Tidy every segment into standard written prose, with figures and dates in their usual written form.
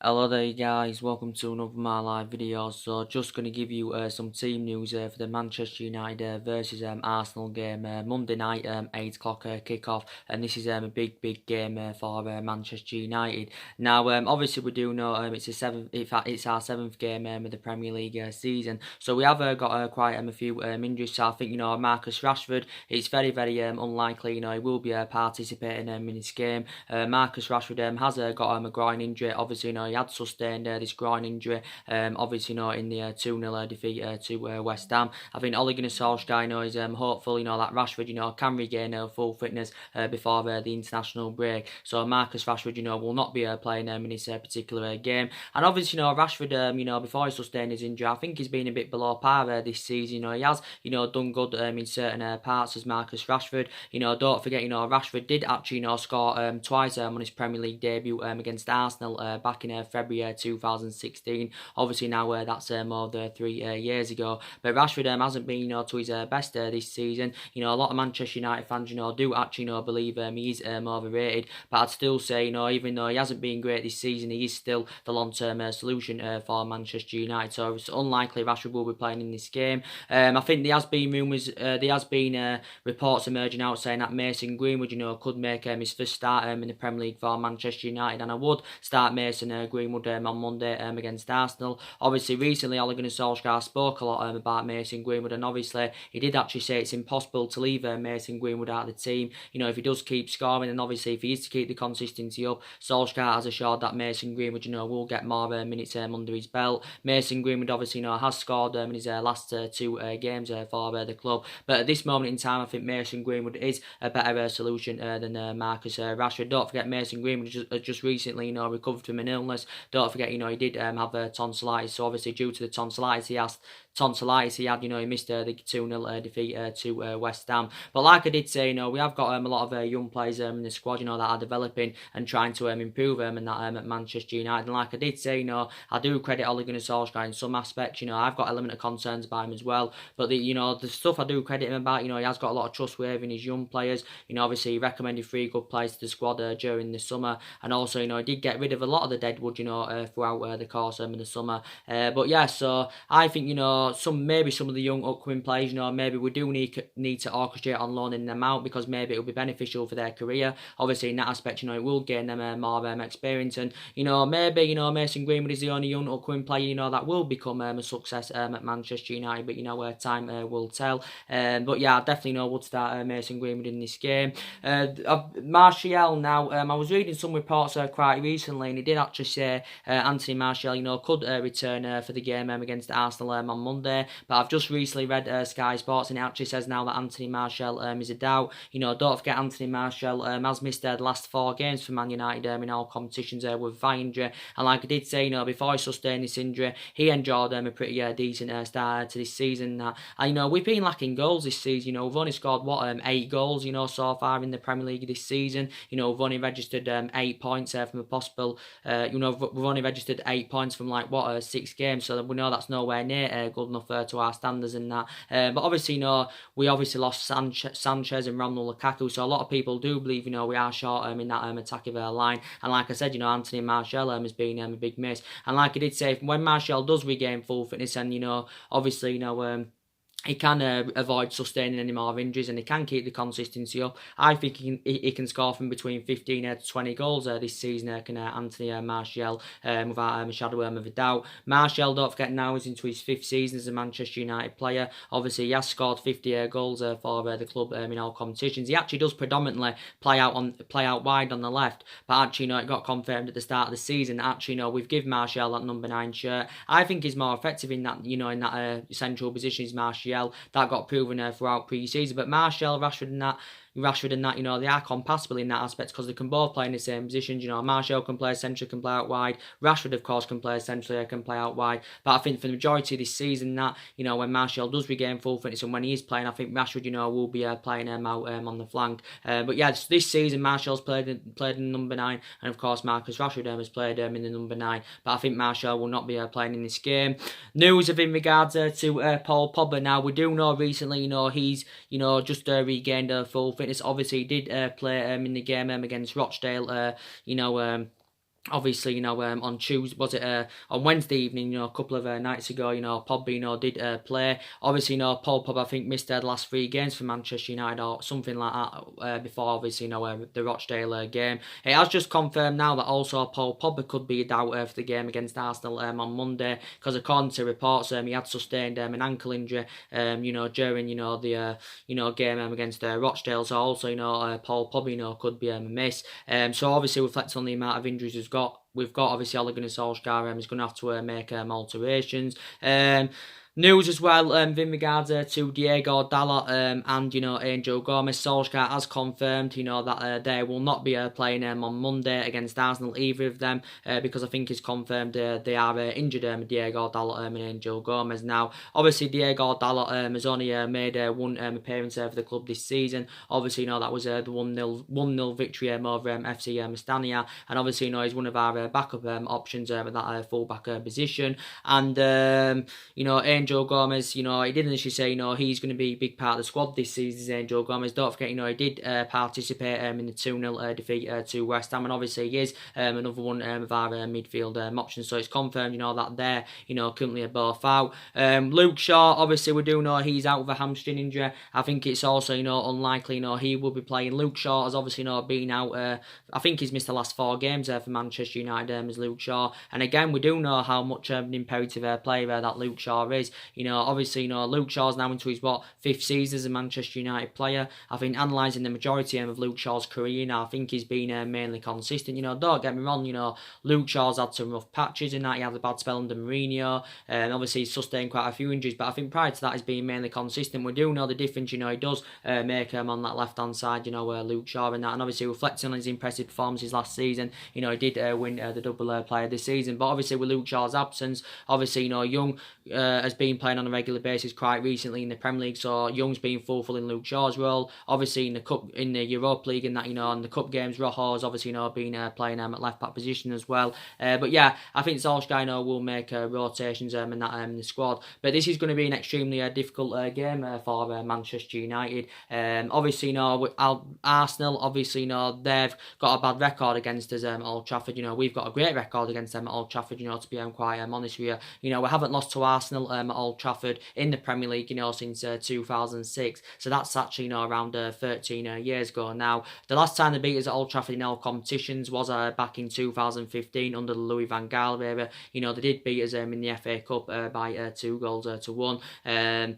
Hello there guys, welcome to another of my live videos. So just going to give you some team news for the Manchester United versus Arsenal game Monday night 8 o'clock kick-off, and this is a big game for Manchester United. Now obviously we do know it's a seventh, in fact it's our seventh game of the Premier League season, so we have got quite a few injuries. So I think Marcus Rashford, it's very unlikely he will be participating in this game. Marcus Rashford has got a groin injury. Obviously he had sustained this groin injury, obviously in the 2-0 defeat to West Ham. I think Ole Gunnar Solskjaer is hopeful that Rashford can regain full fitness before the international break. So Marcus Rashford will not be playing in this particular game. And obviously Rashford before he sustained his injury, I think he's been a bit below par this season. He has done good in certain parts as Marcus Rashford. Don't forget Rashford did actually score twice on his Premier League debut against Arsenal back in February 2016. Obviously now that's more than 3 years ago. But Rashford hasn't been to his best this season. A lot of Manchester United fans do actually believe he's overrated. But I'd still say even though he hasn't been great this season, he is still the long-term solution for Manchester United. So it's unlikely Rashford will be playing in this game. I think there has been rumours, there has been reports emerging out saying that Mason Greenwood could make his first start in the Premier League for Manchester United, and I would start Mason Greenwood on Monday against Arsenal. Obviously, recently Ole Gunnar Solskjaer spoke a lot about Mason Greenwood, and obviously he did actually say it's impossible to leave Mason Greenwood out of the team. If he does keep scoring, and obviously if he is to keep the consistency up, Solskjaer has assured that Mason Greenwood will get more minutes under his belt. Mason Greenwood obviously has scored in his last two games for the club, but at this moment in time I think Mason Greenwood is a better solution than Marcus Rashford. Don't forget Mason Greenwood just recently recovered from an illness. Don't forget he did have tonsillitis, so obviously due to the tonsillitis he had, he missed the 2-0 defeat to West Ham. But like I did say, we have got a lot of young players in the squad, that are developing and trying to improve and that at Manchester United. And like I did say, I do credit Ole Gunnar Solskjaer in some aspects. I've got element of concerns about him as well. But the stuff I do credit him about, he has got a lot of trust with his young players. Obviously he recommended 3 good players to the squad during the summer, and also he did get rid of a lot of the deadwood, throughout the course of the summer. But yeah, so I think maybe some of the young upcoming players, maybe we do need to orchestrate on loaning them out, because maybe it will be beneficial for their career. Obviously in that aspect, it will gain them more experience, and maybe Mason Greenwood is the only young upcoming player that will become a success at Manchester United. But time will tell. But yeah, I definitely would start Mason Greenwood in this game. Martial now, I was reading some reports quite recently, and he did actually say Anthony Martial could return for the game against Arsenal on Monday. But I've just recently read Sky Sports, and it actually says now that Anthony Martial is a doubt. Don't forget Anthony Martial has missed the last 4 games for Man United in all competitions with thigh injury. And like I did say, before he sustained this injury, he enjoyed a pretty decent start to this season. And we've been lacking goals this season. We've only scored 8 goals so far in the Premier League this season. We've only registered 8 points from a possible. We've only registered 8 points from 6 games, so we know that's nowhere near good enough to our standards and that. But obviously we obviously lost Sanchez and Romelu Lukaku, so a lot of people do believe we are short in that attacking line. And like I said, Anthony Martial has been a big miss. And like I did say, when Martial does regain full fitness, and obviously he can avoid sustaining any more injuries, and he can keep the consistency up. I think he can score from between 15 to 20 goals this season, can Anthony Martial, without a shadow of a doubt. Martial, don't forget, now is into his 5th season as a Manchester United player. Obviously he has scored 50 goals for the club in all competitions. He actually does predominantly play out wide on the left, but actually it got confirmed at the start of the season. Actually we've given Martial that number 9 shirt. I think he's more effective in that in that central position is Martial. That got proven throughout pre-season. But Martial, Rashford and that, they are compatible in that aspect, because they can both play in the same positions. Martial can play centrally, can play out wide. Rashford, of course, can play centrally, can play out wide. But I think for the majority of this season, that when Martial does regain full fitness and when he is playing, I think Rashford, will be playing him out on the flank. But yeah, this season Martial's played in number 9, and of course Marcus Rashford has played in the number 9. But I think Martial will not be playing in this game. News of in regards to Paul Pogba. Now we do know recently, he's just regained full fitness. Obviously, he did play in the game against Rochdale. obviously, on Tuesday, was it on Wednesday evening, a couple of nights ago, Pogba, did play. Obviously, Paul Pogba, I think, missed the last 3 games for Manchester United or something like that before, obviously, the Rochdale game. It has just confirmed now that also Paul Pogba could be a doubt for the game against Arsenal on Monday, because according to reports, he had sustained an ankle injury, during, the, game against Rochdale. So also, Paul Pogba, could be a miss. So obviously, reflecting on the amount of injuries we've got obviously Ole Gunnar Solskjaer is going to have to make alterations. News as well in regards to Diego Dalot and Angel Gomez. Solskjaer has confirmed that they will not be playing on Monday against Arsenal, either of them, because I think it's confirmed they are injured, Diego Dalot and Angel Gomez. Now obviously Diego Dalot has only made one appearance for the club this season. Obviously that was the 1-0 victory over FC Mestania, and obviously he's one of our backup options at that full-back position. And Angel Gomez, he did initially say, he's going to be a big part of the squad this season, Angel Gomez. Don't forget, he did participate in the 2-0 defeat to West Ham, and obviously he is another one of our midfield options. So it's confirmed, that they're, currently both out. Luke Shaw, obviously we do know he's out with a hamstring injury. I think it's also, unlikely, he will be playing. Luke Shaw has obviously, been out, I think he's missed the last 4 games for Manchester United as Luke Shaw. And again, we do know how much an imperative player that Luke Shaw is. Obviously, Luke Shaw's now into his 5th season as a Manchester United player. I think analysing the majority of Luke Shaw's career now, I think he's been mainly consistent. Don't get me wrong, Luke Shaw's had some rough patches in that. He had a bad spell under Mourinho, and obviously he's sustained quite a few injuries, but I think prior to that he's been mainly consistent. We do know the difference, he does make on that left-hand side, Luke Shaw and that, and obviously reflecting on his impressive performances last season, he did win the double player this season. But obviously with Luke Shaw's absence, obviously, Young has been playing on a regular basis quite recently in the Premier League, so Young's been fulfilling Luke Shaw's role. Obviously in the cup, in the Europa League, and that, in the cup games, Rojo's obviously been playing at left back position as well. But yeah, I think Solskjaer will make rotations and that in the squad. But this is going to be an extremely difficult game for Manchester United. Obviously, Arsenal, obviously, they've got a bad record against us at Old Trafford. We've got a great record against them at Old Trafford. To be quite honest with you, we haven't lost to Arsenal at Old Trafford in the Premier League, since 2006. So that's actually, around 13 years ago now. The last time they beat us at Old Trafford in all competitions was back in 2015 under the Louis van Gaal era. They did beat us in the FA Cup by 2 goals to 1.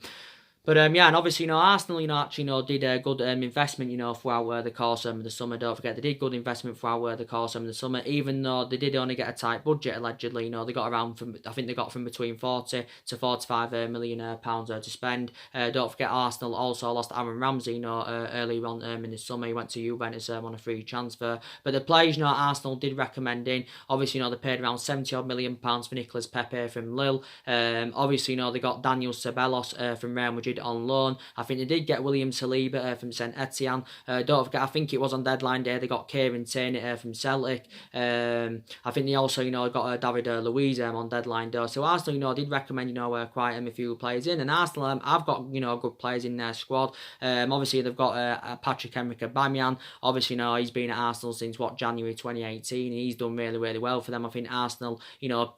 But yeah, and obviously, Arsenal, actually, did a good investment, throughout the course of the summer. Don't forget, they did good investment throughout the course of the summer, even though they did only get a tight budget, allegedly. They got around I think they got from between 40 to 45 million pounds to spend. Don't forget, Arsenal also lost Aaron Ramsey, earlier on in the summer. He went to Juventus on a free transfer. But the players, Arsenal did recommend in. Obviously, they paid around 70 odd million pounds for Nicolas Pepe from Lille. Obviously, they got Daniel Ceballos from Real Madrid on loan. I think they did get William Saliba from St Etienne. Don't forget, I think it was on deadline day, they got Kieran Tierney from Celtic. I think they also, got David Luiz on deadline day. So Arsenal, did recommend, quite a few players in. And Arsenal have got, good players in their squad. Obviously, they've got Patrick-Emerick Aubameyang. Obviously, he's been at Arsenal since, January 2018. He's done really, really well for them. I think Arsenal,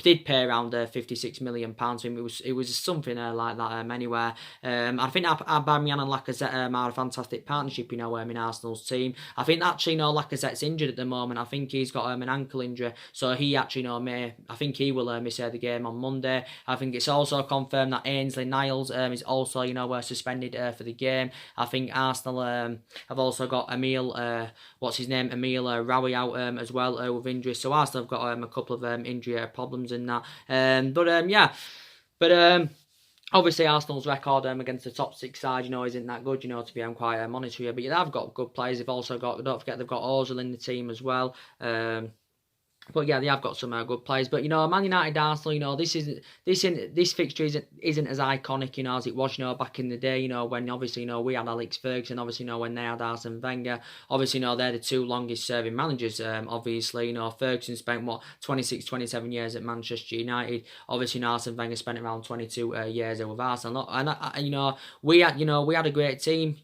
did pay around £56 million for him. It was something like that anywhere. I think Aubameyang and Lacazette are a fantastic partnership, in Arsenal's team. I think actually, Lacazette's injured at the moment. I think he's got an ankle injury, so he actually, I think he will miss the game on Monday. I think it's also confirmed that Ainsley Niles is also, suspended for the game. I think Arsenal have also got Emil Rawi out as well with injury. So Arsenal have got a couple of injury problems in that. Obviously, Arsenal's record against the top 6 side, isn't that good, to be quite honest with you. But they've got good players. They've also got, don't forget, they've got Ozil in the team as well. But yeah, they have got some good players. But Man United, Arsenal, this fixture isn't as iconic, as it was, back in the day, when obviously, we had Alex Ferguson, obviously, when they had Arsene Wenger. Obviously, they're the 2 longest serving managers. Obviously, Ferguson spent 26, 27 years at Manchester United. Obviously, Arsene Wenger spent around 22 years with Arsenal. And we had a great team,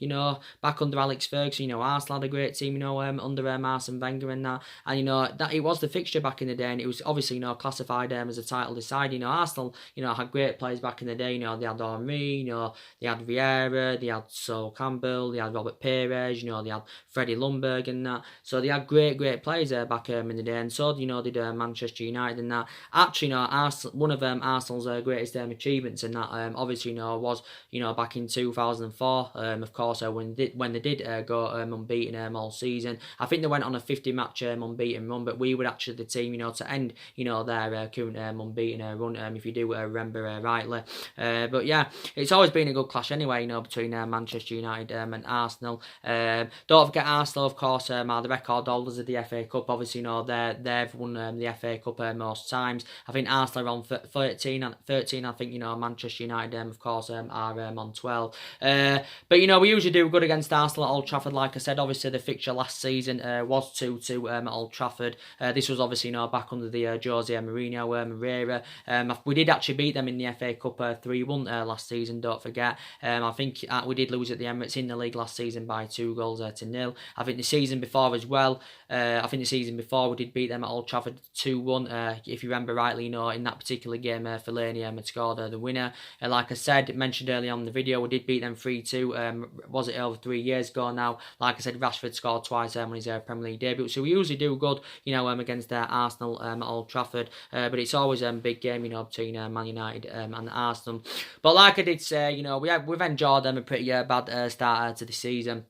back under Alex Ferguson. Arsenal had a great team, under Arsene Wenger and that. And that it was the fixture fixture back in the day, and it was obviously, you know, classified as a title decider. You know, Arsenal, you know, had great players back in the day. You know, they had Henry, you know, they had Vieira, they had Sol Campbell, they had Robert Pires, you know, they had Freddie Ljungberg and that. So they had great players there back in the day, and so, you know, did Manchester United and that. Actually, you know, Arsenal, one of Arsenal's greatest achievements and that, obviously, you know, was, you know, back in 2004, of course, when they did go unbeaten all season. I think they went on a 50-match unbeaten run, but we were actually the team, you know, to end, you know, their current unbeaten run, if you do remember rightly. But yeah, it's always been a good clash anyway, you know, between Manchester United and Arsenal. Don't forget Arsenal, of course, are the record holders of the FA Cup. Obviously, you know, they've won the FA Cup most times. I think Arsenal are on 13, I think, you know, Manchester United, of course, are on 12. But, you know, we usually do good against Arsenal at Old Trafford. Like I said, obviously the fixture last season was 2-2 at Old Trafford. This was obviously, you know, back under the Jose Mourinho era. We did actually beat them in the FA Cup 3-1 last season, don't forget. I think we did lose at the Emirates in the league last season by 2-0. I think the season before as well, we did beat them at Old Trafford 2-1. If you remember rightly, you know, in that particular game, Fellaini had scored the winner. Like I said, mentioned earlier on in the video, we did beat them 3-2. Was it over 3 years ago now? Like I said, Rashford scored twice on his Premier League debut. So we usually do good, you know, against Arsenal at Old Trafford. But it's always a big game, you know, between Man United and Arsenal. But like I did say, you know, we've enjoyed them a pretty bad start to the season.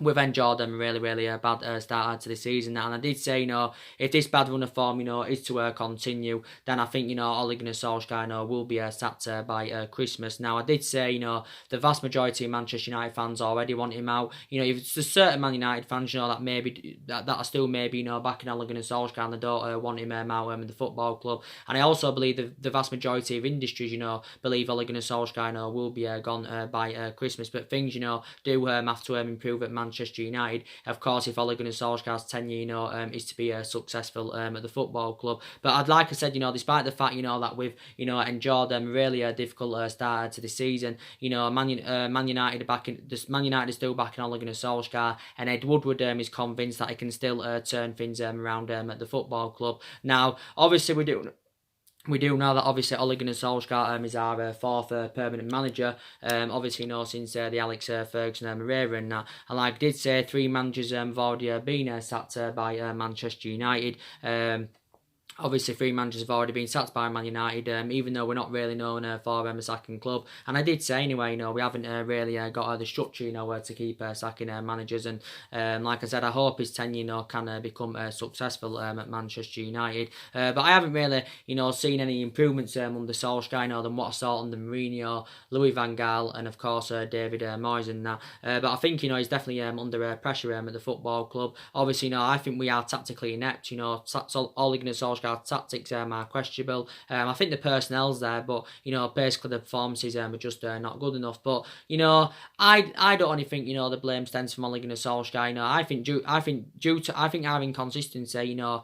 We've enjoyed them really bad start to the season, and I did say, you know, if this bad run of form, you know, is to continue, then I think, you know, Ole Gunnar Solskjaer, you know, will be sacked by Christmas. Now, I did say, you know, the vast majority of Manchester United fans already want him out. You know, if there's certain Man United fans, you know, that maybe that are still maybe, you know, backing Ole Gunnar Solskjaer and they don't want him out in the football club. And I also believe the vast majority of industries, you know, believe Ole Gunnar Solskjaer, you know, will be gone by Christmas. But things, you know, do have to improve at Manchester United. Of course, if Ole Gunnar Solskjaer's tenure, you know, is to be successful at the football club. But like I said, you know, despite the fact, you know, that we've, you know, enjoyed really a difficult start to the season, you know, Man United Man United is still backing Ole Gunnar Solskjaer, and Ed Woodward is convinced that he can still turn things around at the football club. Now, obviously, we do know that obviously Ole Gunnar Solskjaer is our fourth permanent manager. Obviously, you know, since the Alex Ferguson era and that. And like I did say, 3 managers have already been sacked by Manchester United. Obviously, 3 managers have already been sacked by Man United, even though we're not really known for a sacking club. And I did say anyway, you know, we haven't really got the structure, you know, to keep sacking managers. And like I said, I hope his tenure, you know, can become successful at Manchester United. But I haven't really, you know, seen any improvements under Solskjaer, you know, than what I saw under Mourinho, Louis van Gaal, and of course David Moyes and that. But I think, you know, he's definitely under pressure at the football club. Obviously, you know, I think we are tactically inept. You know, Ole Gunnar Solskjaer tactics are questionable. I think the personnel's there, but, you know, basically the performances are just not good enough. But, you know, I don't only think, you know, the blame stems from Ole Gunnar Solskjaer. You know, I think our inconsistency, you know,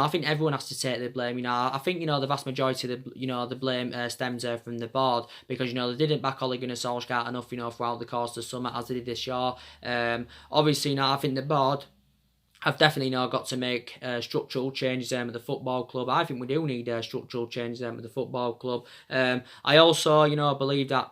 I think everyone has to take the blame. You know, I think, you know, the vast majority of the blame stems from the board, because, you know, they didn't back Ole Gunnar Solskjaer enough, you know, throughout the course of the summer as they did this year. Obviously, you know, I think the board I've definitely now got to make structural changes at the football club. I think we do need structural changes at the football club. I also, you know, believe that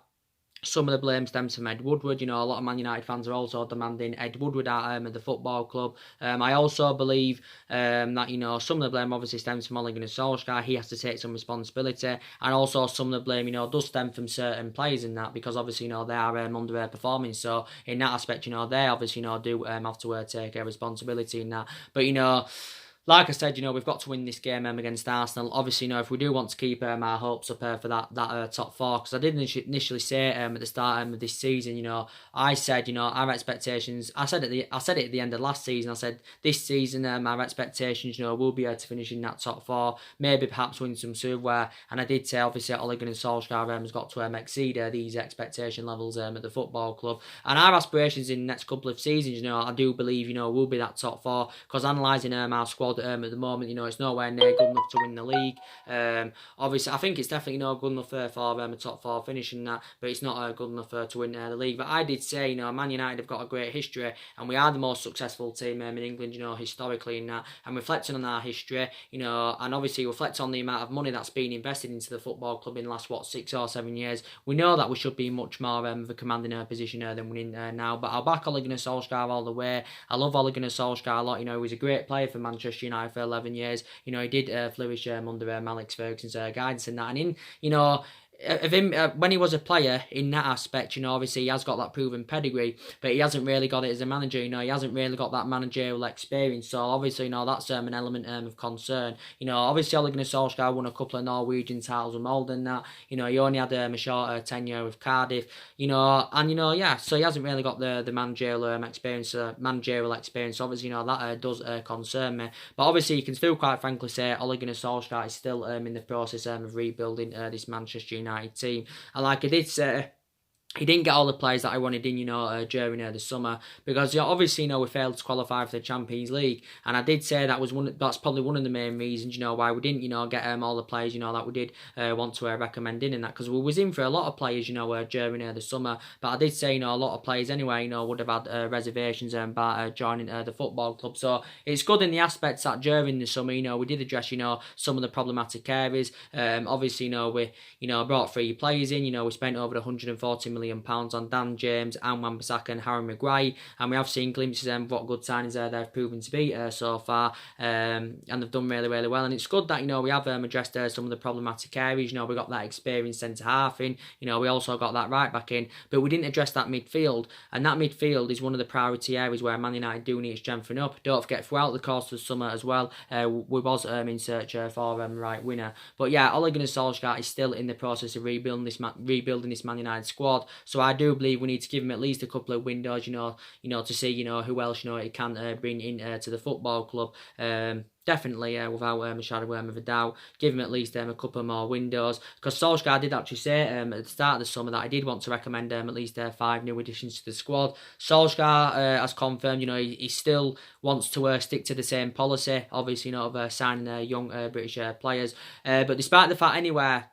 some of the blame stems from Ed Woodward. You know, a lot of Man United fans are also demanding Ed Woodward out at the football club. I also believe that, you know, some of the blame obviously stems from Ole Gunnar Solskjaer. He has to take some responsibility. And also some of the blame, you know, does stem from certain players in that, because obviously, you know, they are underperforming. So in that aspect, you know, they obviously, you know, do have to take responsibility in that. But, you know, like I said, you know, we've got to win this game against Arsenal. Obviously, you know, if we do want to keep our hopes up for that top 4, because I did initially say at the start of this season, you know, I said, you know, our expectations. I said it at the end of last season. I said this season, our expectations, you know, will be able to finish in that top 4, maybe perhaps win some silverware. And I did say, obviously, Ole Gunnar Solskjaer has got to exceed these expectation levels at the football club. And our aspirations in the next couple of seasons, you know, I do believe, you know, will be that top 4, because analysing our squad, squad at the moment, it's nowhere near good enough to win the league. Obviously, I think it's definitely not good enough for a top 4 finish in that, but it's not good enough to win the league. But I did say, Man United have got a great history, and we are the most successful team in England, historically in that. And reflecting on our history, and obviously reflect on the amount of money that's been invested into the football club in the last 6 or 7 years, we know that we should be much more of a commanding position than we're in now. But I'll back Ole Gunnar Solskjaer all the way. I love Ole Gunnar Solskjaer a lot. He was a great player for Manchester United for 11 years. He did flourish under Alex Ferguson's guidance and that. And of him when he was a player in that aspect, obviously he has got that proven pedigree, but he hasn't really got it as a manager. He hasn't really got that managerial experience. So obviously, that's an element of concern. Obviously Ole Gunnar Solskjaer won a couple of Norwegian titles with Molden. That he only had a short tenure with Cardiff. So he hasn't really got the managerial experience. Obviously, that does concern me. But obviously, you can still quite frankly say Ole Gunnar Solskjaer is still in the process of rebuilding this Manchester United team. And like I did say, he didn't get all the players that I wanted in, during the summer, because obviously, we failed to qualify for the Champions League, and I did say that's probably one of the main reasons, why we didn't, get all the players, that we did want to recommend in that, because we was in for a lot of players, during the summer, but I did say, a lot of players anyway, would have had reservations about joining the football club. So it's good in the aspects that during the summer, we did address, some of the problematic areas. Obviously, we, brought 3 players in, we spent over 140 million on Dan James and Wan-Bissaka and Harry Maguire, and we have seen glimpses of what good signings they've proven to be so far, and they've done really, really well. And it's good that we have addressed some of the problematic areas. We got that experienced centre half in, we also got that right back in, but we didn't address that midfield, and that midfield is one of the priority areas where Man United do need to strengthen up. Don't forget, throughout the course of the summer as well, we was in search for right winner. But yeah, Ole Gunnar Solskjaer is still in the process of rebuilding this Man United squad. So I do believe we need to give him at least a couple of windows, to see, who else, he can bring in to the football club. Definitely, without a shadow of a doubt, give him at least a couple more windows. Because Solskjaer did actually say at the start of the summer that I did want to recommend at least 5 new additions to the squad. Solskjaer has confirmed, he still wants to stick to the same policy, obviously, of signing young British players. But despite the fact anywhere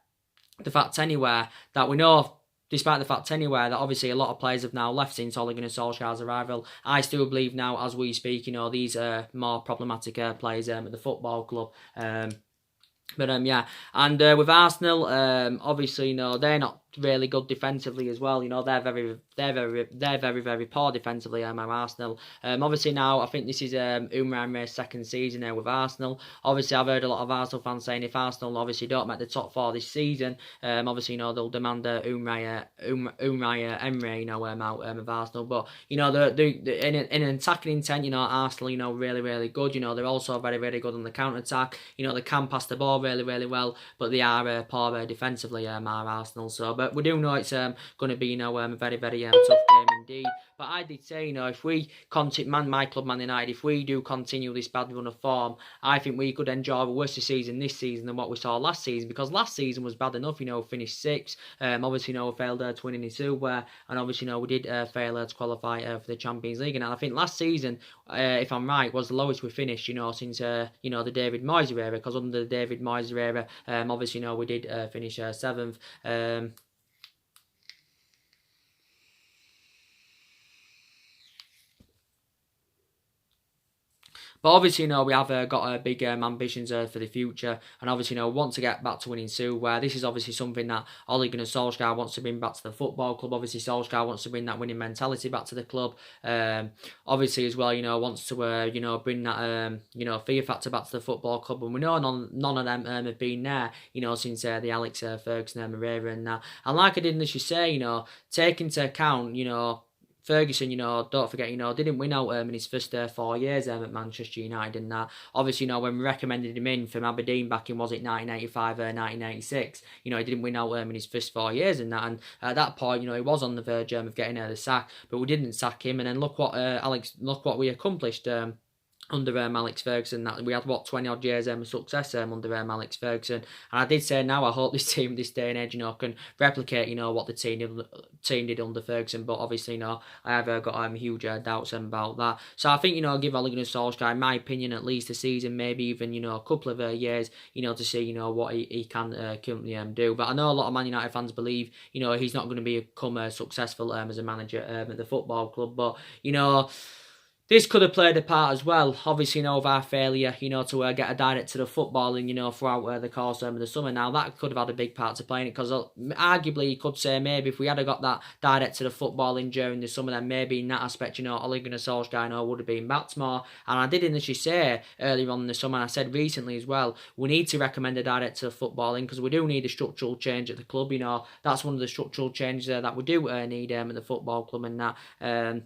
that we know, despite the fact anywhere that obviously a lot of players have now left since Ole Gunnar Solskjaer's arrival, I still believe now, as we speak, these are more problematic players at the football club. Yeah, and with Arsenal, obviously, they're not really good defensively as well. They're very poor defensively. Arsenal. Obviously now I think this is Umar Emre's second season with Arsenal. Obviously I've heard a lot of Arsenal fans saying if Arsenal obviously don't make the top 4 this season, obviously they'll demand Umar Emre out of Arsenal. But in an attacking intent, Arsenal really good. They're also very good on the counter attack. They can pass the ball really well, but they are poor defensively. Arsenal. So. But we do know it's going to be, a very tough game indeed. But I did say, if we continue, my club, Man United, if we do continue this bad run of form, I think we could enjoy a worse season this season than what we saw last season. Because last season was bad enough, finished 6th. Obviously, we failed to win any silverware, and obviously, we did fail to qualify for the Champions League. And I think last season, if I'm right, was the lowest we finished, since the David Moyes era. Because under the David Moyes era, obviously, we did finish 7th. But obviously, we have got big ambitions for the future, and obviously, want to get back to winning silverware. This is obviously something that Ole Gunnar Solskjaer wants to bring back to the football club. Obviously, Solskjaer wants to bring that winning mentality back to the club. Obviously, as well, wants to bring that fear factor back to the football club, and we know none of them have been there, since the Alex Ferguson era and that. And like I did initially say, take into account, Ferguson, don't forget, didn't win out in his first 4 years at Manchester United and that. Obviously, when we recommended him in from Aberdeen back in, was it 1985, 1986, he didn't win out in his first 4 years and that. And at that point, he was on the verge of getting the sack, but we didn't sack him. And then look what we accomplished. under Alex Ferguson. That we had 20 odd years of success under Alex Ferguson, and I did say now I hope this team this day and age can replicate what the team did under Ferguson, but obviously I have got huge doubts about that. So I think I'll give Ole Gunnar Solskjaer, in my opinion, at least a season, maybe even a couple of years to see what he can currently do. But I know a lot of Man United fans believe he's not going to become successful as a manager at the football club, but this could have played a part as well, obviously, of our failure, to get a director of footballing, throughout the course of the summer. Now, that could have had a big part to play in it, because arguably you could say maybe if we had got that director of footballing during the summer, then maybe in that aspect, Ole Gunnar Solskjaer, would have been backed more. And I did initially say earlier on in the summer, and I said recently as well, we need to recommend a director of footballing, because we do need a structural change at the club. That's one of the structural changes that we do need at the football club, and that.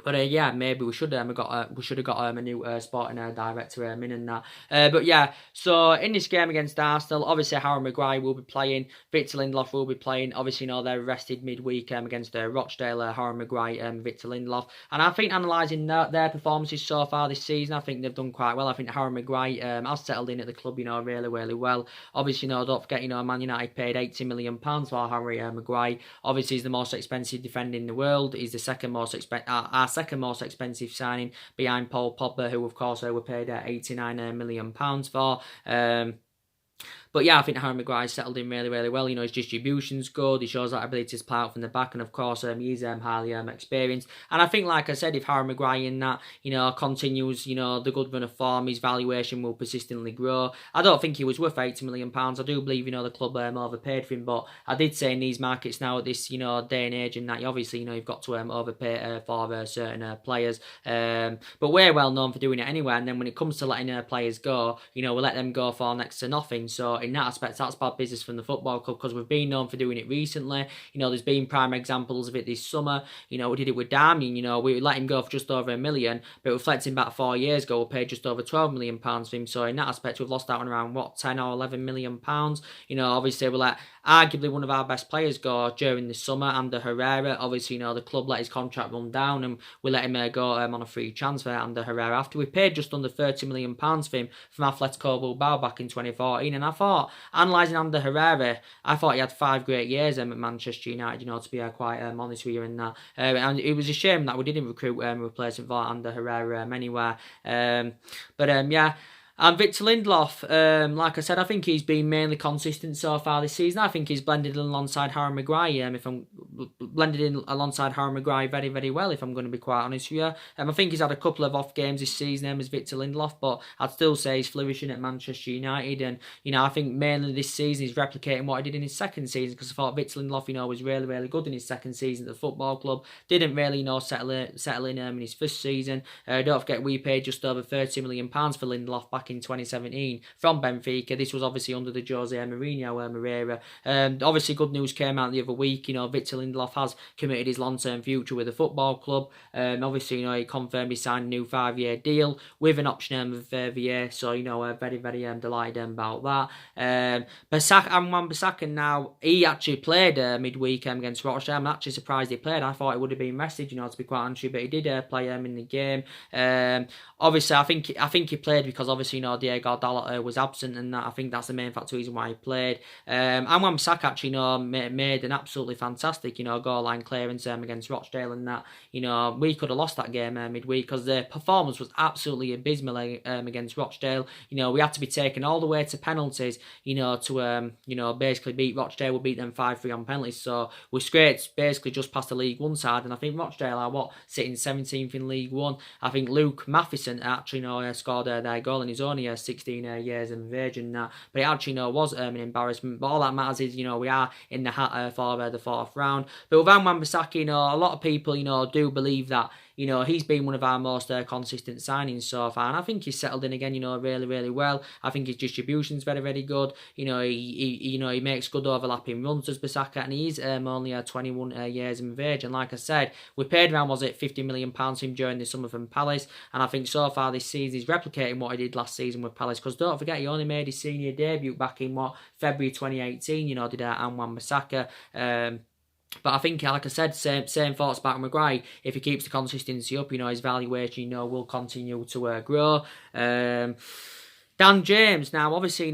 But yeah, maybe we should have got a new sporting director in and that. But yeah, so in this game against Arsenal, obviously Harry Maguire will be playing, Victor Lindelof will be playing. Obviously, they're rested midweek against Rochdale, Harry Maguire and Victor Lindelof. And I think analysing their performances so far this season, I think they've done quite well. I think Harry Maguire has settled in at the club, really, really well. Obviously, don't forget, Man United paid £80 million for Harry Maguire. Obviously, he's the most expensive defender in the world. He's the second most our second most expensive signing behind Paul Pogba, who of course were paid £89 million for. But yeah, I think Harry Maguire settled in really, really well. His distribution's good. He shows that ability to play out from the back. And of course, he's highly experienced. And I think, like I said, if Harry Maguire in that, continues, the good run of form, his valuation will persistently grow. I don't think he was worth £80 million. I do believe, the club overpaid for him. But I did say in these markets now at this, day and age, and that obviously, you've got to overpay for certain players. But we're well known for doing it anyway. And then when it comes to letting players go, we let them go for next to nothing. So in that aspect, that's bad business from the football club, because we've been known for doing it recently. There's been prime examples of it this summer. We did it with Darmian. We let him go for just over £1 million, but reflecting back 4 years ago, we paid just over £12 million for him. So in that aspect, we've lost out on around £10 or £11 million. Obviously we let arguably one of our best players go during the summer, Ander Herrera. Obviously, the club let his contract run down, and we let him go on a free transfer, Ander Herrera, after we paid just under £30 million for him from Atletico Bilbao back in 2014. And I thought, analysing Ander Herrera, I thought he had 5 great years at Manchester United, to be quite honest with you in that. And it was a shame that we didn't recruit a replacement for Ander Herrera anywhere. Yeah. And Victor Lindelof, like I said, I think he's been mainly consistent so far this season. I think he's blended in alongside Harry Maguire. Blended in alongside Harry Maguire very, very well, if I'm going to be quite honest with you. I think he's had a couple of off games this season as Victor Lindelof, but I'd still say he's flourishing at Manchester United. And I think mainly this season he's replicating what he did in his second season, because I thought Victor Lindelof, was really, really good in his second season at the football club. Didn't really, settle in his first season. Don't forget, we paid just over £30 million for Lindelof back in 2017 from Benfica. This was obviously under the Jose Mourinho era. Obviously, good news came out the other week. Victor Lindelof has committed his long-term future with the football club. Obviously, he confirmed he signed a new 5-year deal with an option of a further year. So, very, very delighted about that. Bissaka now, he actually played midweek against Rochdale. I'm actually surprised he played. I thought he would have been rested, to be quite honest with you, but he did play in the game. Obviously, I think he played because obviously, Diego Dalot was absent, and I think that's the main factor reason why he played. And Wan-Bissaka actually, made an absolutely fantastic, goal line clearance against Rochdale, and that, we could have lost that game midweek, because the performance was absolutely abysmal against Rochdale. We had to be taken all the way to penalties, to basically beat Rochdale. We beat them 5-3 on penalties, so we scraped basically just past the League One side, and I think Rochdale are sitting 17th in League One. I think Luke Matheson actually scored their goal, and he's only 16 years of age and that, but it actually was an embarrassment. But all that matters is we are in the hat for the 4th round. But with Wan-Bissaka, a lot of people do believe that he's been one of our most consistent signings so far, and I think he's settled in again, really, really well. I think his distribution's very, very good. He makes good overlapping runs, does Bissaka, and he's only 21 years of age. And like I said, we paid around, £50 million for him during the summer from Palace, and I think so far this season he's replicating what he did last season with Palace, because don't forget, he only made his senior debut back in February 2018, did Wan-Bissaka. But I think, like I said, same thoughts about Maguire. If he keeps the consistency up, his valuation, will continue to grow. Dan James, now obviously,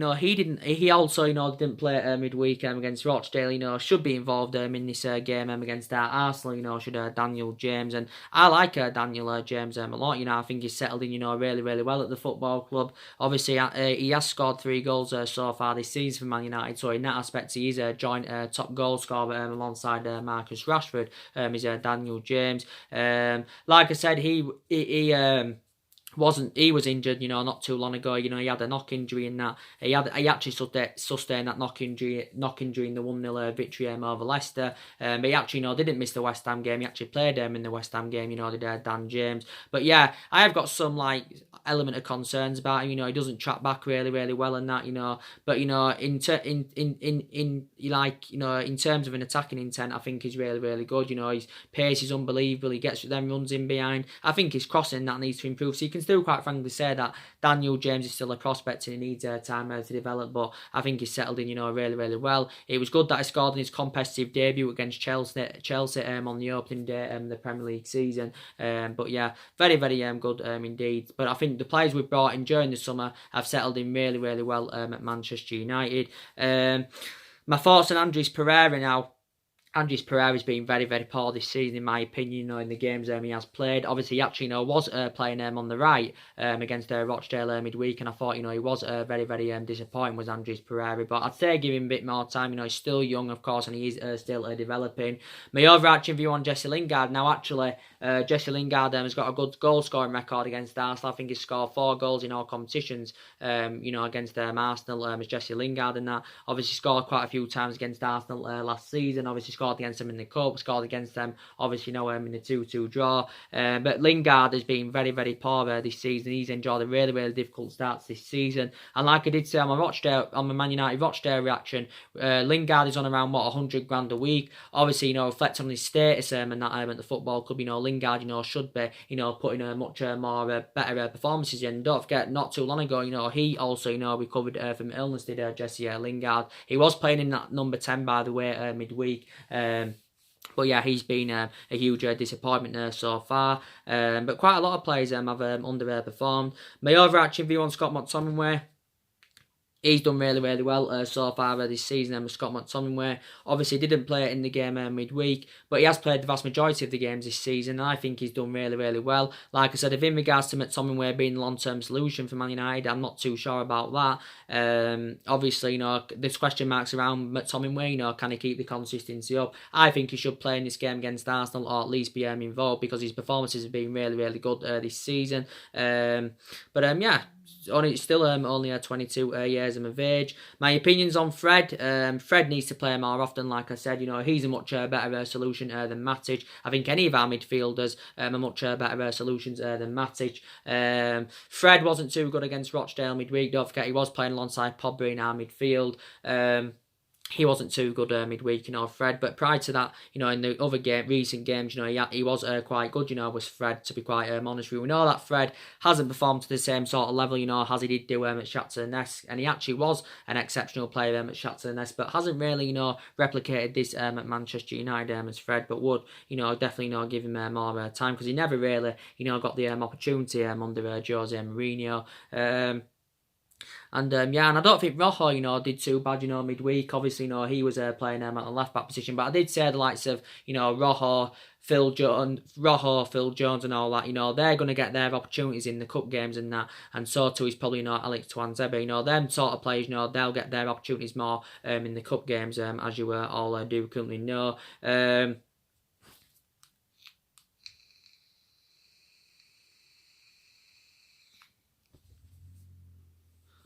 he also, didn't play midweek against Rochdale, should be involved in this game against Arsenal, should Daniel James. And I like Daniel James a lot, I think he's settled in, really, really well at the football club. Obviously, he has scored 3 goals so far this season for Man United, so in that aspect, he is a joint top goal scorer alongside Marcus Rashford, is Daniel James. Like I said, he he was injured, not too long ago. He had a knock injury in that. He actually sustained that knock injury in the 1-0 victory over Leicester. But he actually, didn't miss the West Ham game. He actually played in the West Ham game, did Dan James. But yeah, I have got some element of concerns about him. He doesn't track back really, really well and that, But in terms of an attacking intent, I think he's really, really good. His pace is unbelievable. He gets them runs in behind. I think his crossing that needs to improve. So you can still quite frankly say that Daniel James is still a prospect and he needs time to develop. But I think he's settled in, really, really well. It was good that he scored in his competitive debut against Chelsea on the opening day of the Premier League season. But yeah, very, very good indeed. But I think the players we've brought in during the summer have settled in really, really well at Manchester United. My thoughts on Andres Pereira now. Andres Pereira's been very, very poor this season, in my opinion, in the games he has played. Obviously, he actually, was playing on the right against Rochdale midweek, and I thought, he was very, very disappointing was Andres Pereira. But I'd say give him a bit more time. He's still young, of course, and he is still developing. My overarching view on Jesse Lingard. Now, actually, Jesse Lingard has got a good goal-scoring record against Arsenal. I think he's scored 4 goals in all competitions, against Arsenal, as Jesse Lingard, and that obviously scored quite a few times against Arsenal last season. Obviously, scored against them in the Cup, scored against them, obviously, in the 2-2 draw. But Lingard has been very, very poor this season. He's enjoyed a really, really difficult start this season. And like I did say on my Man United Rochdale reaction, Lingard is on around, 100 grand a week. Obviously, reflecting on his status and that at the football club, Lingard, should be, putting a much more better performances in. Don't forget, not too long ago, he also, recovered from illness, did Jesse Lingard. He was playing in that number 10, by the way, midweek. But yeah, he's been a huge disappointment so far. But quite a lot of players have underperformed. My overarching view on Scott McTominay. He's done really, really well so far this season. Scott McTominay obviously didn't play in the game midweek, but he has played the vast majority of the games this season, and I think he's done really, really well. Like I said, if in regards to McTominay being the long-term solution for Man United, I'm not too sure about that. Obviously, there's question marks around McTominay. Can he keep the consistency up? I think he should play in this game against Arsenal, or at least be involved, because his performances have been really, really good this season. Yeah. Still only 22 years of age. My opinions on Fred. Fred needs to play more often. Like I said, he's a much better solution than Matic. I think any of our midfielders are much better solutions than Matic. Fred wasn't too good against Rochdale midweek. Don't forget, he was playing alongside Pogba in our midfield. He wasn't too good midweek, Fred. But prior to that, in the other recent games, he was quite good, was Fred, to be quite honest with you. We know that Fred hasn't performed to the same sort of level, as he did do at Shakhtar Donetsk, and he actually was an exceptional player at Shakhtar Donetsk, but hasn't really, replicated this at Manchester United as Fred, but would, definitely, give him more time, because he never really, got the opportunity under Jose Mourinho. And and I don't think Rojo, did too bad, midweek. Obviously, he was playing at the left back position, but I did say the likes of, Rojo, Phil Jones, and all that, they're going to get their opportunities in the cup games and that, and so too is probably Alex Tuanzebe. Them sort of players, they'll get their opportunities more in the cup games, as you all do currently know.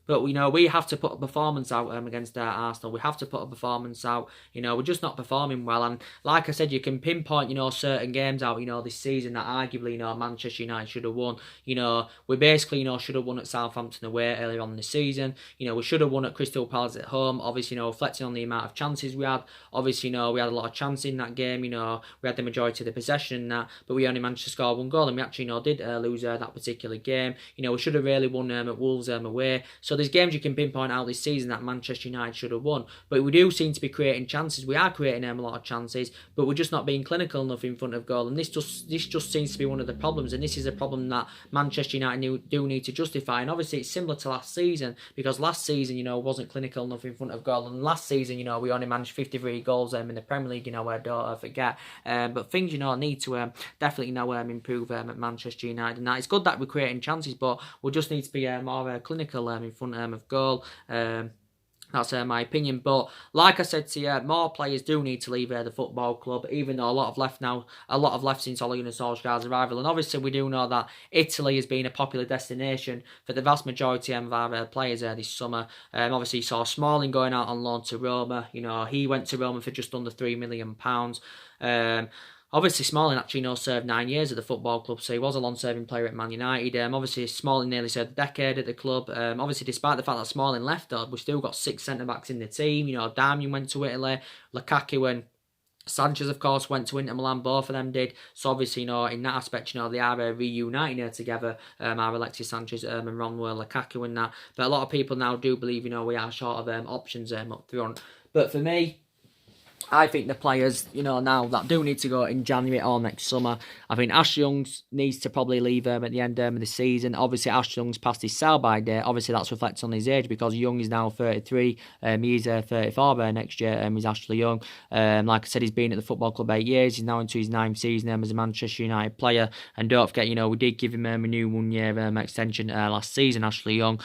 But we have to put a performance out against Arsenal. We have to put a performance out. We're just not performing well. And like I said, you can pinpoint certain games out this season that arguably Manchester United should have won. We basically should have won at Southampton away earlier on in the season. We should have won at Crystal Palace at home. Obviously, reflecting on the amount of chances we had. Obviously, we had a lot of chances in that game. We had the majority of the possession and that, but we only managed to score 1 goal, and we actually did lose that particular game. We should have really won at Wolves away. So So there's games you can pinpoint out this season that Manchester United should have won. But we do seem to be creating chances. We are creating a lot of chances, but we're just not being clinical enough in front of goal. And this just seems to be one of the problems. And this is a problem that Manchester United do need to justify. And obviously it's similar to last season, because last season, wasn't clinical enough in front of goal. And last season, we only managed 53 goals in the Premier League, don't forget. But things, need to definitely improve at Manchester United. And that it's good that we're creating chances, but we just need to be more clinical in front of goal. That's my opinion. But like I said to you, more players do need to leave the football club, even though a lot have left since Ole Gunnar Solskjaer's arrival. And obviously we do know that Italy has been a popular destination for the vast majority of our players this summer. Obviously you saw Smalling going out on loan to Roma. He went to Roma for just under £3 million. Obviously, Smalling actually served 9 years at the football club, so he was a long-serving player at Man United. Obviously, Smalling nearly served a decade at the club. Obviously, despite the fact that Smalling left, though, we've still got 6 centre-backs in the team. Darmian went to Italy, Lukaku and Sanchez, of course, went to Inter Milan. Both of them did. So obviously, in that aspect, they are reuniting together. Our Alexis Sanchez and Romelu Lukaku and that. But a lot of people now do believe, we are short of options up front. But for me, I think the players, now that do need to go in January or next summer. I think Ashley Young needs to probably leave at the end of the season. Obviously, Ashley Young's past his sell-by date. Obviously, that's reflected on his age, because Young is now 33. He's 34 next year. He's Ashley Young. Like I said, he's been at the football club 8 years. He's now into his 9th season as a Manchester United player. And don't forget, we did give him a new 1-year extension last season, Ashley Young.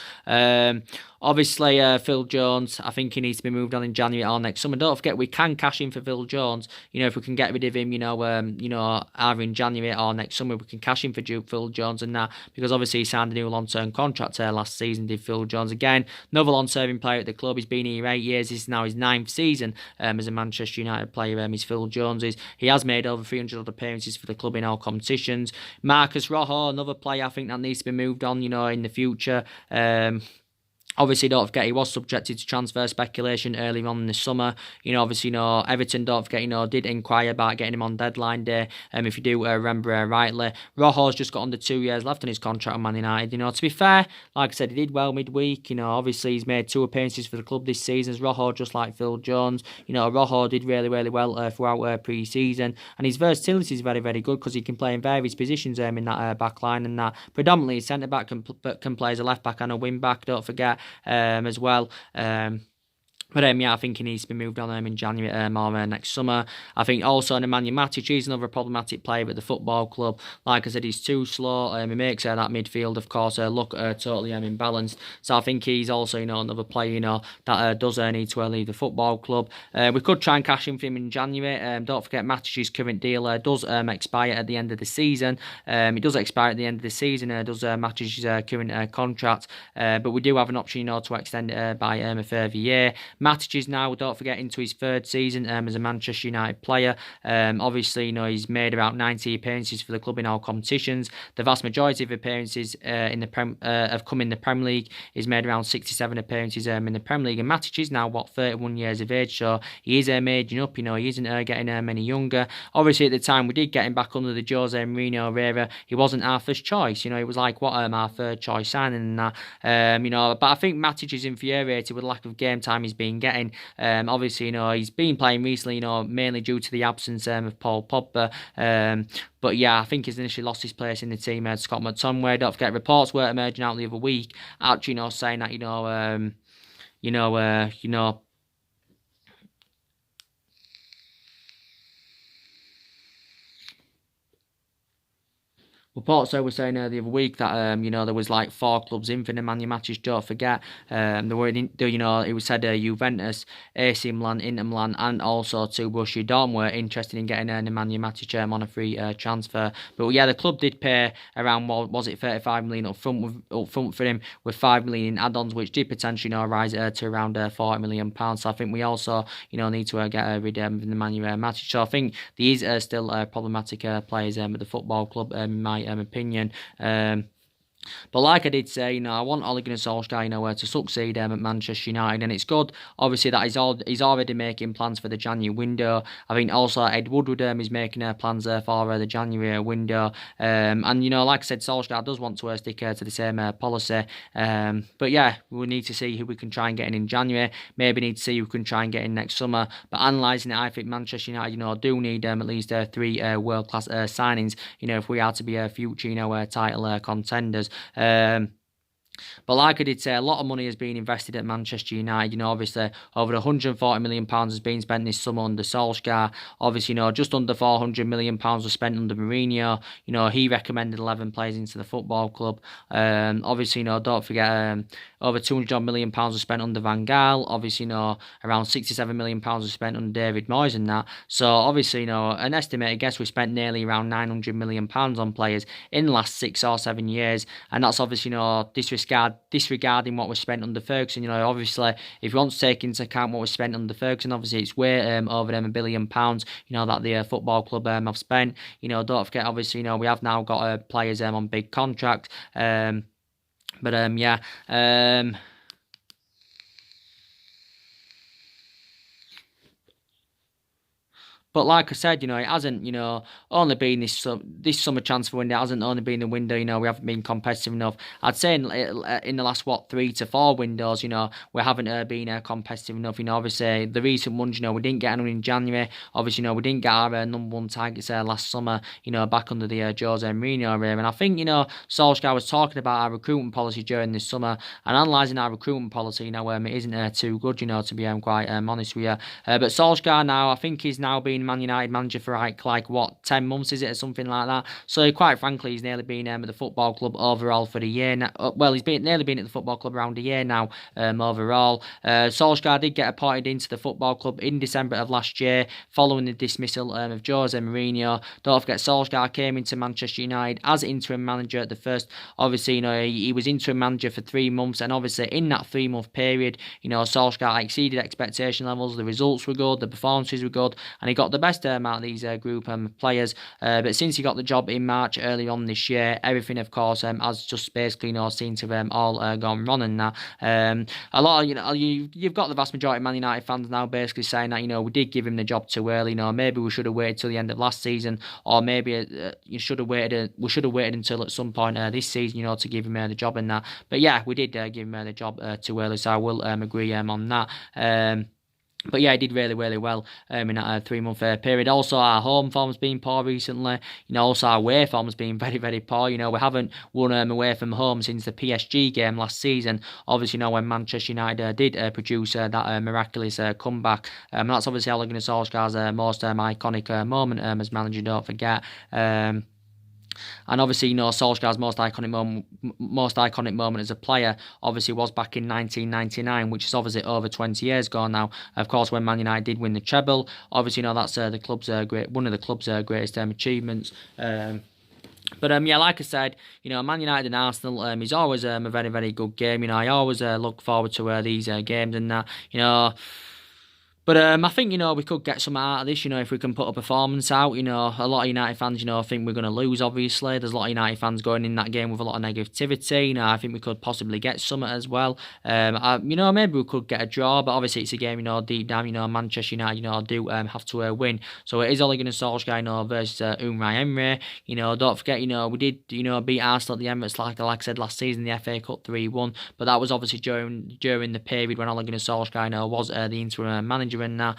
Obviously, Phil Jones, I think he needs to be moved on in January or next summer. Don't forget, we can cash in for Phil Jones. If we can get rid of him, either in January or next summer, we can cash in for Phil Jones and that, because obviously he signed a new long-term contract last season, did Phil Jones. Again, another long-serving player at the club. He's been here 8 years. This is now his 9th season as a Manchester United player. Is Phil Jones. He has made over 300 appearances for the club in all competitions. Marcus Rojo, another player I think that needs to be moved on, in the future. Obviously, don't forget, he was subjected to transfer speculation early on in the summer. Obviously, Everton, don't forget, did inquire about getting him on deadline day. If you do remember rightly, Rojo's just got under 2 years left on his contract on Man United. To be fair, like I said, he did well midweek. Obviously, he's made 2 appearances for the club this season as Rojo, just like Phil Jones. Rojo did really, really well throughout pre-season. And his versatility is very, very good, because he can play in various positions in that back line. And that predominantly, centre-back can play as a left-back and a wing-back, don't forget. As well. But I think he needs to be moved on in January or next summer. I think also Nemanja Matic, he's another problematic player at the football club. Like I said, he's too slow. He makes that midfield, of course, look totally imbalanced. So I think he's also, another player, that does need to leave the football club. We could try and cash in for him in January. Don't forget, Matic's current deal does expire at the end of the season. It does expire at the end of the season, does Matic's current contract. But we do have an option, to extend it by a further year. Matic is now, don't forget, into his 3rd season as a Manchester United player. Obviously, he's made about 90 appearances for the club in all competitions. The vast majority of appearances have come in the Premier League. He's made around 67 appearances in the Premier League. And Matic is now, 31 years of age, so he is aging up. He isn't getting any younger. Obviously, at the time, we did get him back under the Jose Mourinho era. He wasn't our first choice. He was like, our 3rd choice signing and that. But I think Matic is infuriated with the lack of game time he's been getting. Obviously, he's been playing recently, mainly due to the absence of Paul Pogba. But yeah, I think he's initially lost his place in the team. Scott McTominay, don't forget, reports were emerging out the other week, actually, saying that reports were saying the other week that there was like 4 clubs in for Nemanja Matic. Don't forget, there were it was said Juventus, AC Milan, Inter Milan, and also to Borussia Dortmund were interested in getting Nemanja Matic on a free transfer. But yeah, the club did pay around, was it 35 million up front for him, with 5 million in add-ons, which did potentially rise to around 40 million pounds. So I think we also need to get rid of Nemanja Matic. So I think these are still problematic players at the football club, in my opinion. But like I did say, I want Ole Gunnar Solskjaer, to succeed at Manchester United, and it's good, obviously, that he's already making plans for the January window. I think also Ed Woodward is making plans for the January window, and like I said, Solskjaer does want to stick to the same policy. But yeah, we need to see who we can try and get in January. Maybe need to see who we can try and get in next summer. But analysing it, I think Manchester United, do need at least three world class signings. If we are to be a future, title contenders. But like I did say, a lot of money has been invested at Manchester United. Obviously, over £140 million has been spent this summer under Solskjaer. Obviously, just under £400 million was spent under Mourinho. He recommended 11 players into the football club. Obviously, don't forget, over £200 million was spent under Van Gaal. Obviously, around £67 million was spent under David Moyes and that. So, obviously, an estimated guess we spent nearly around £900 million on players in the last 6 or 7 years. And that's obviously, disregarding what was spent under Ferguson. Obviously, if you want to take into account what was spent under Ferguson, obviously it's way over £1 billion, that the football club have spent. Don't forget, obviously, we have now got players on big contracts. Yeah. But like I said, it hasn't, only been this summer transfer window. It hasn't only been the window, we haven't been competitive enough. I'd say in the last, 3 to 4 windows, we haven't been competitive enough. Obviously, the recent ones, we didn't get anyone in January. Obviously, we didn't get our number one targets last summer, back under the Jose Mourinho era. And I think, Solskjaer was talking about our recruitment policy during this summer and analysing our recruitment policy, it isn't too good, to be quite honest with you. But Solskjaer now, I think he's now been Man United manager for like what, 10 months is it, or something like that. So quite frankly, he's nearly been at the football club overall for the year now. Well, he's nearly been at the football club around a year now, overall. Solskjaer did get appointed into the football club in December of last year following the dismissal of Jose Mourinho. Don't forget, Solskjaer came into Manchester United as interim manager at the first. Obviously, he was interim manager for 3 months, and obviously in that 3-month period, Solskjaer exceeded expectation levels. The results were good, the performances were good, and he got the best out of these group players. But since he got the job in March early on this year, everything, of course, has just basically seemed to have all gone wrong and that. A lot of, you've got the vast majority of Man United fans now basically saying that, we did give him the job too early. Maybe we should have waited till the end of last season, or maybe we should have waited until at some point this season, to give him the job and that. But yeah, we did give him the job too early, so I will agree on that. But yeah, he did really, really well in that 3-month period. Also, our home form's been poor recently. Also our away form's been very, very poor. We haven't won away from home since the PSG game last season. Obviously, when Manchester United did produce that miraculous comeback. That's obviously Ole Gunnar Solskjaer's most iconic moment as manager, don't forget. And obviously, Solskjaer's most iconic moment as a player obviously was back in 1999, which is obviously over 20 years ago now. Of course, when Man United did win the treble, obviously, that's one of the club's greatest achievements. But yeah, like I said, Man United and Arsenal is always a very, very good game. I always look forward to these games and that. But I think, we could get some out of this, if we can put a performance out. A lot of United fans, think we're going to lose, obviously. There's a lot of United fans going in that game with a lot of negativity. I think we could possibly get some as well. Maybe we could get a draw, but obviously it's a game, deep down, Manchester United, do have to win. So it is Ole Gunnar Solskjaer, versus Unai Emery. Don't forget, we did, beat Arsenal at the Emirates, like I said, last season, the FA Cup 3-1. But that was obviously during the period when Ole Gunnar Solskjaer was the interim manager and that.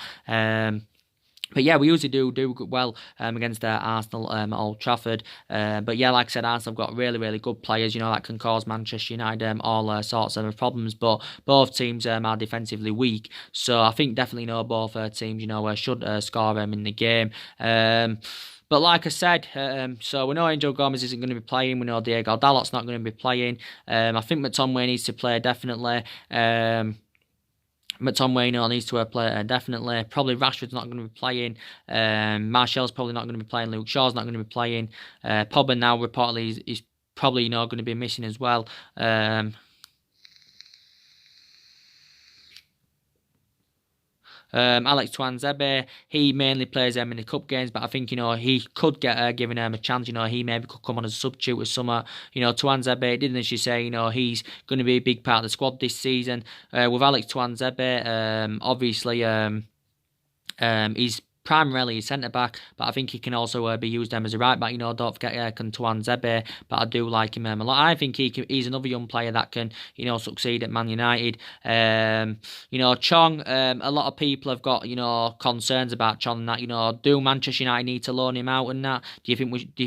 But yeah, we usually do well against Arsenal at Old Trafford. But yeah, like I said, Arsenal have got really, really good players, that can cause Manchester United all sorts of problems. But both teams are defensively weak. So I think definitely, both teams, should score in the game. But like I said, so we know Angel Gomez isn't going to be playing. We know Diego Dalot's not going to be playing. I think McTominay needs to play definitely. McTominay needs to play definitely. Probably Rashford's not going to be playing. Martial's probably not going to be playing. Luke Shaw's not going to be playing. Pogba now reportedly is probably going to be missing as well. Alex Tuanzebe, he mainly plays in the cup games, but I think, he could get given a chance. He maybe could come on as a substitute or something. Tuanzebe, didn't as you say, he's going to be a big part of the squad this season. With Alex Tuanzebe, obviously, he's primarily a centre back, but I think he can also be used as a right back. Don't forget Tuan Zebe, but I do like him a lot. I think he's another young player that can succeed at Man United. Chong. A lot of people have got concerns about Chong. And that do Manchester United need to loan him out and that? Do you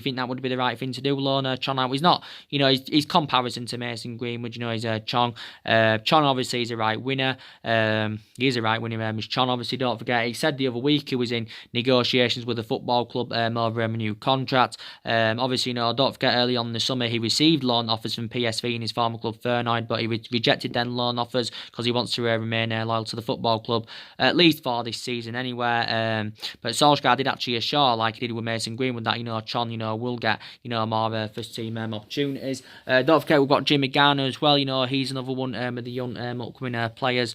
think that would be the right thing to do? Loan Chong out? He's not. He's comparison to Mason Greenwood. He's Chong. Chong obviously is a right winner. He is a right winner. Chong obviously, don't forget, he said the other week he was in negotiations with the football club over a new contract. Obviously, don't forget, early on in the summer he received loan offers from PSV and his former club Feyenoord, but he rejected them loan offers because he wants to remain loyal to the football club, at least for this season anyway. But Solskjaer did actually assure, like he did with Mason Greenwood, that Chon will get more first team opportunities. Don't forget, we've got Jimmy Garner as well. He's another one of the young upcoming players.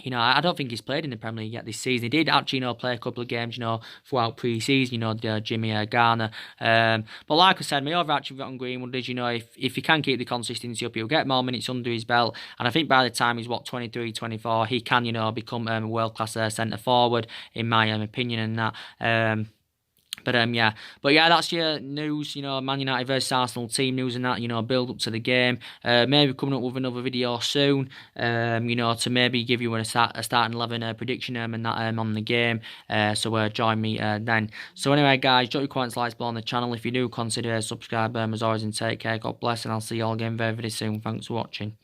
I don't think he's played in the Premier League yet this season. He did actually, play a couple of games, throughout pre-season, Jimmy Garner. But like I said, my overarching on Greenwood is, if he can keep the consistency up, he'll get more minutes under his belt. And I think by the time he's, 23, 24, he can, become a world-class centre-forward, in my opinion, and that. But that's your news, Man United versus Arsenal team news and that, build up to the game. Maybe coming up with another video soon, to maybe give you a starting 11 prediction and that on the game. So join me then. So anyway, guys, drop your comments, likes below on the channel. If you do, consider subscribe. As always, and take care. God bless, and I'll see you all again very, very soon. Thanks for watching.